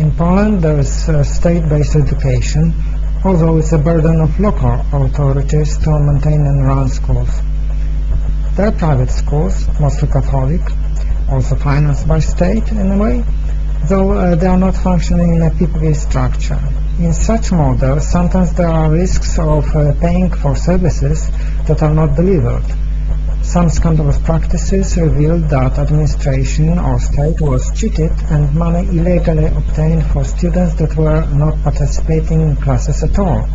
In Poland there is state-based education, although it's a burden of local authorities to maintain and run schools. There are private schools, mostly Catholic, also financed by state in a way, though they are not functioning in a PPP structure. In such models, sometimes there are risks of paying for services that are not delivered. Some scandalous practices revealed that administration or state was cheated and money illegally obtained for students that were not participating in classes at all.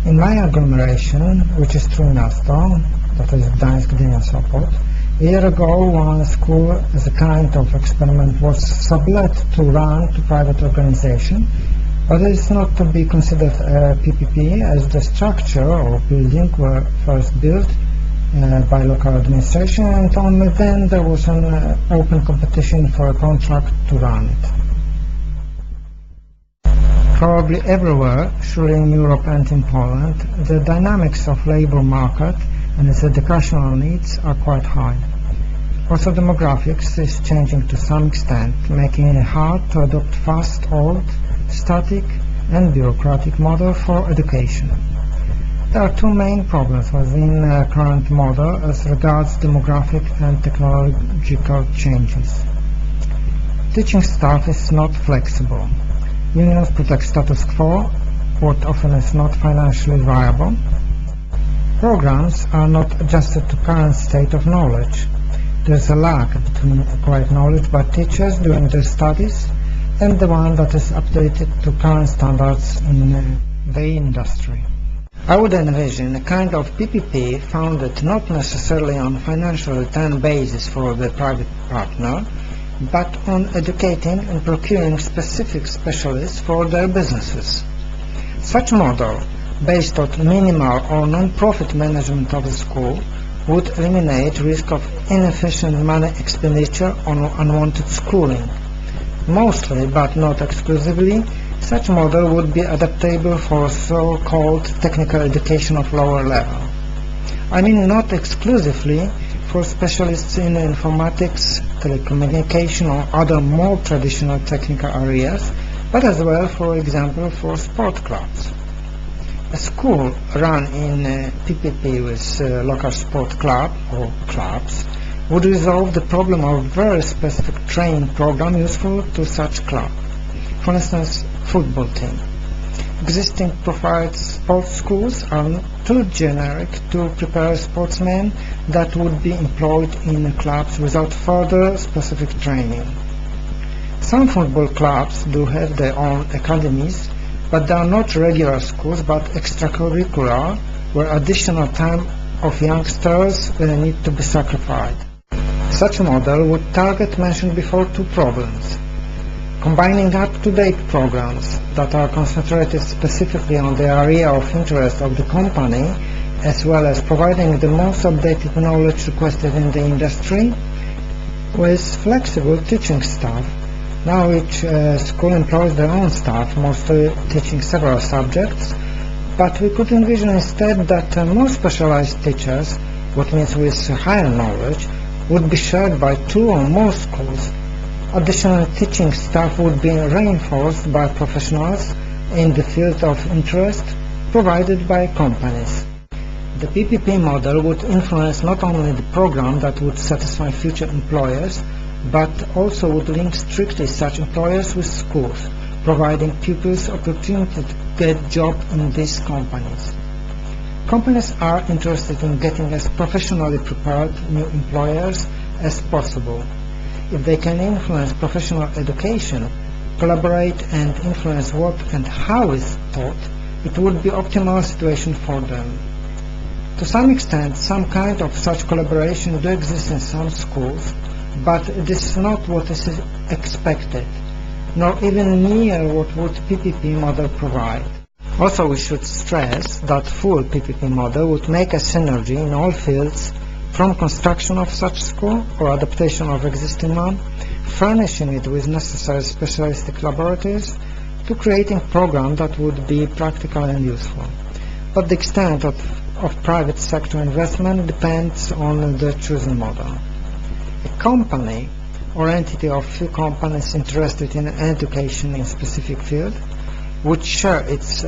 In my agglomeration, which is Trójmiasto, that is Gdańsk, Gdynia, Sopot, a year ago one school as a kind of experiment was sublet to run to private organization, but it is not to be considered a PPP as the structure or building were first built by local administration, and only then there was an open competition for a contract to run it. Probably everywhere, surely in Europe and in Poland, the dynamics of labor market and its educational needs are quite high. Also demographics is changing to some extent, making it hard to adopt fast, old, static and bureaucratic model for education. There are two main problems within the current model as regards demographic and technological changes. Teaching staff is not flexible. Unions protect status quo, what often is not financially viable. Programs are not adjusted to current state of knowledge. There is a lag between acquired knowledge by teachers during their studies and the one that is updated to current standards in the industry. I would envision a kind of PPP founded not necessarily on financial return basis for the private partner, but on educating and procuring specific specialists for their businesses. Such model, based on minimal or non-profit management of the school, would eliminate risk of inefficient money expenditure on unwanted schooling. Mostly, but not exclusively, such model would be adaptable for so-called technical education of lower level. I mean not exclusively for specialists in informatics, telecommunication or other more traditional technical areas, but as well, for example, for sport clubs. A school run in PPP with local sport club or clubs would resolve the problem of very specific training program useful to such club. For instance, football team. Existing profiled sports schools are too generic to prepare sportsmen that would be employed in clubs without further specific training. Some football clubs do have their own academies, but they are not regular schools but extracurricular, where additional time of youngsters need to be sacrificed. Such a model would target mentioned before two problems: combining up-to-date programs that are concentrated specifically on the area of interest of the company, as well as providing the most updated knowledge requested in the industry, with flexible teaching staff. Now each school employs their own staff, mostly teaching several subjects, but we could envision instead that more specialized teachers, what means with higher knowledge, would be shared by two or more schools. Additional teaching staff would be reinforced by professionals in the field of interest provided by companies. The PPP model would influence not only the program that would satisfy future employers, but also would link strictly such employers with schools, providing pupils opportunity to get job in these companies. Companies are interested in getting as professionally prepared new employers as possible. If they can influence professional education, collaborate and influence what and how is taught, it would be optimal situation for them. To some extent, some kind of such collaboration do exist in some schools, but this is not what is expected, nor even near what would PPP model provide. Also, we should stress that full PPP model would make a synergy in all fields, from construction of such school or adaptation of existing one, furnishing it with necessary specialistic laboratories, to creating programs that would be practical and useful. But the extent of private sector investment depends on the chosen model. A company or entity of few companies interested in education in a specific field, which share its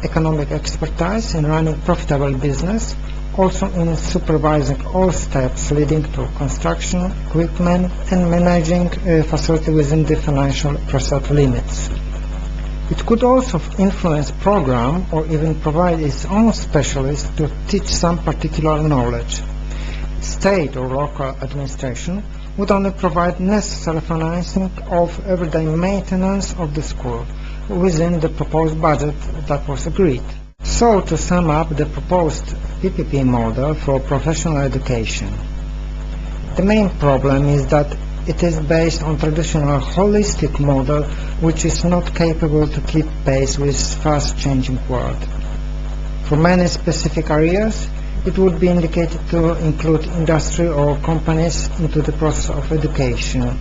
economic expertise in running profitable business, also in supervising all steps leading to construction, equipment, and managing a facility within the financial preset limits. It could also influence program or even provide its own specialists to teach some particular knowledge. State or local administration would only provide necessary financing of everyday maintenance of the school within the proposed budget that was agreed. So, to sum up the proposed PPP model for professional education, the main problem is that it is based on traditional holistic model which is not capable to keep pace with fast-changing world. For many specific areas, it would be indicated to include industry or companies into the process of education.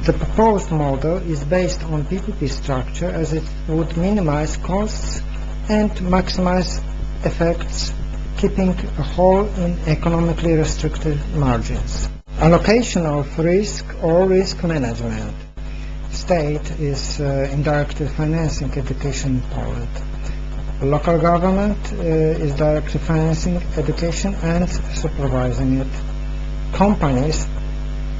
The proposed model is based on PPP structure as it would minimize costs and maximize effects, keeping a whole in economically restricted margins. Allocation of risk or risk management. State is indirectly financing education in Poland. Local government is directly financing education and supervising it. Companies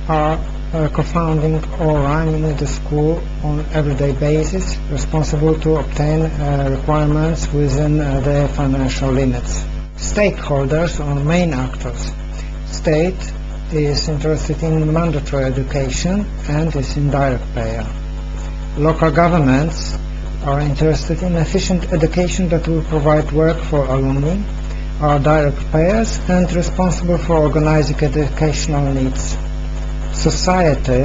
are co-founding or running the school on everyday basis, responsible to obtain requirements within the financial limits. Stakeholders or main actors. State is interested in mandatory education and is indirect payer. Local governments are interested in efficient education that will provide work for alumni, are direct payers and responsible for organizing educational needs. Society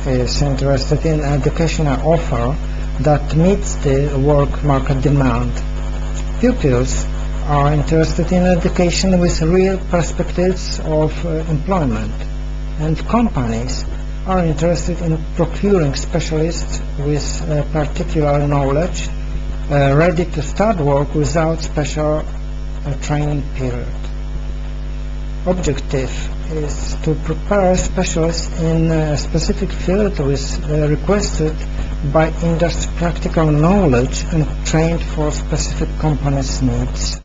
is interested in educational offer that meets the work market demand. Pupils are interested in education with real perspectives of employment, and companies are interested in procuring specialists with particular knowledge ready to start work without special training period. Objective is to prepare specialists in a specific field with requested by industry practical knowledge and trained for specific companies' needs.